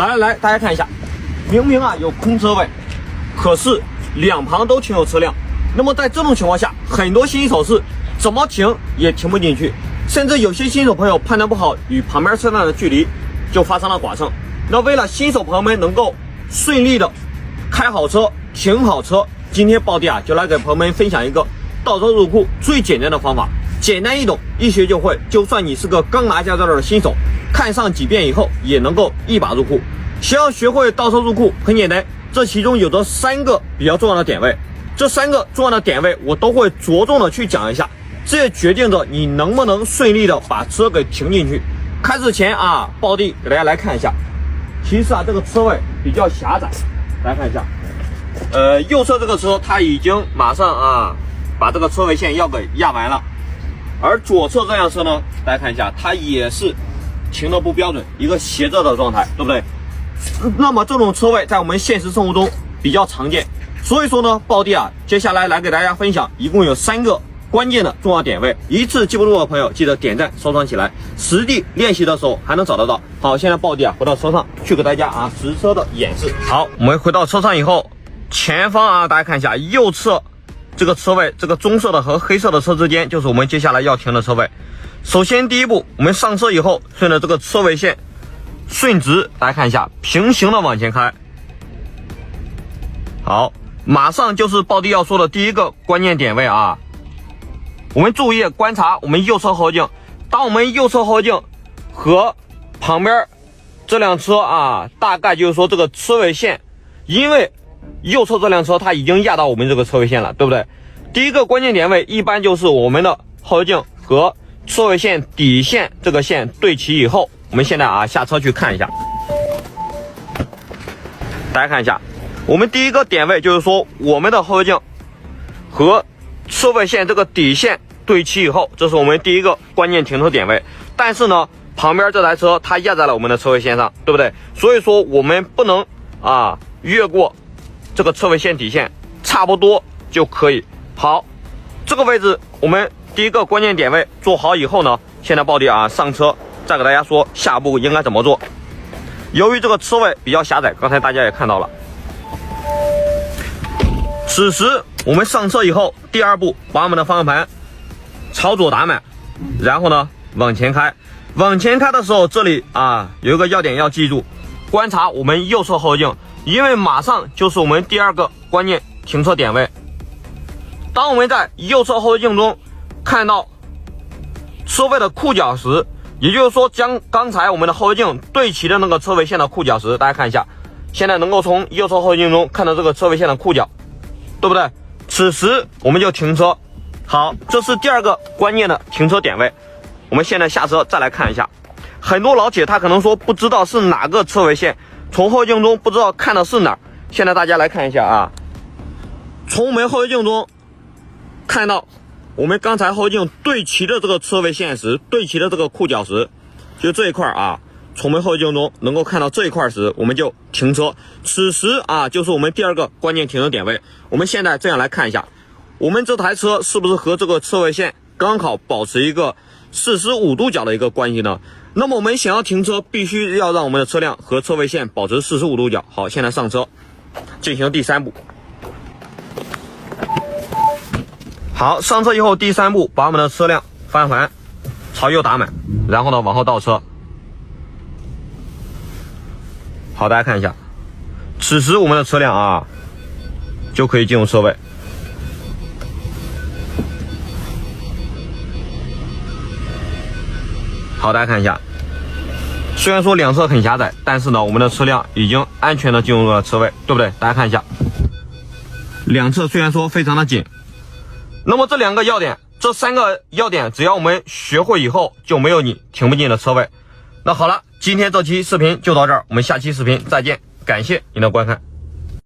来，大家看一下，明明有空车位，可是两旁都停有车辆。那么在这种情况下，很多新手是怎么停也停不进去，甚至有些新手朋友判断不好与旁边车辆的距离，就发生了剐蹭。那为了新手朋友们能够顺利的开好车、停好车，今天暴弟就来给朋友们分享一个倒车入库最简单的方法，简单易懂，一学就会。就算你是个刚拿驾照的新手，看上几遍以后也能够一把入库。想要学会倒车入库很简单，这其中有着3个比较重要的点位，这3个重要的点位我都会着重的去讲一下，这也决定着你能不能顺利的把车给停进去。开始前暴弟给大家来看一下，其实这个车位比较狭窄，大家看一下，右侧这个车它已经马上把这个车位线要给压完了，而左侧这辆车呢，大家看一下，它也是停的不标准，一个斜着的状态，对不对？那么这种车位在我们现实生活中比较常见，所以说呢，暴弟接下来给大家分享，一共有3个关键的重要点位，一次记不住的朋友记得点赞收藏起来，实地练习的时候还能找得到。好，现在暴弟回到车上去给大家实车的演示。好，我们回到车上以后，前方大家看一下，右侧这个车位，这个棕色的和黑色的车之间就是我们接下来要停的车位。首先第一步，我们上车以后，顺着这个车位线顺直，大家看一下，平行的往前开。好，马上就是暴弟要说的第一个关键点位我们注意观察我们右侧后镜，当我们右侧后镜和旁边这辆车大概就是说这个车位线，因为右侧这辆车它已经压到我们这个车位线了，对不对？第一个关键点位一般就是我们的后镜和车位线底线这个线对齐以后，我们现在下车去看一下，大家看一下，我们第一个点位就是说我们的后镜和车位线这个底线对齐以后，这是我们第一个关键停车点位。但是呢，旁边这台车它压在了我们的车位线上，对不对？所以说我们不能越过这个车位线底线，差不多就可以。好，这个位置我们第一个关键点位做好以后呢，现在暴弟上车再给大家说下步应该怎么做。由于这个车位比较狭窄，刚才大家也看到了，此时我们上车以后，第2步把我们的方向盘朝左打满，然后呢往前开。往前开的时候，这里有一个要点要记住，观察我们右侧后镜，因为马上就是我们第2个关键停车点位。当我们在右侧后镜中看到车位的裤脚时，也就是说将刚才我们的后镜对齐的那个车位线的裤脚时，大家看一下，现在能够从右侧后镜中看到这个车位线的裤脚，对不对？此时我们就停车。好，这是第2个关键的停车点位。我们现在下车再来看一下，很多老铁他可能说不知道是哪个车位线，从后镜中不知道看的是哪儿。现在大家来看一下从我们后镜中看到我们刚才后镜对齐的这个车位线时，对齐的这个裤脚时，就这一块从我们后镜中能够看到这一块时，我们就停车。此时就是我们第2个关键停车点位。我们现在这样来看一下，我们这台车是不是和这个车位线刚好保持一个45度角的一个关系呢？那么我们想要停车，必须要让我们的车辆和车位线保持45度角。好，现在上车进行第3步。好，上车以后第3步，把我们的车辆方向盘朝右打满，然后呢往后倒车。好，大家看一下，此时我们的车辆就可以进入车位。好，大家看一下，虽然说两侧很狭窄，但是呢我们的车辆已经安全的进入了车位，对不对？大家看一下，两侧虽然说非常的紧，那么这3个要点只要我们学会以后，就没有你停不进的车位。那好了，今天这期视频就到这儿，我们下期视频再见，感谢您的观看。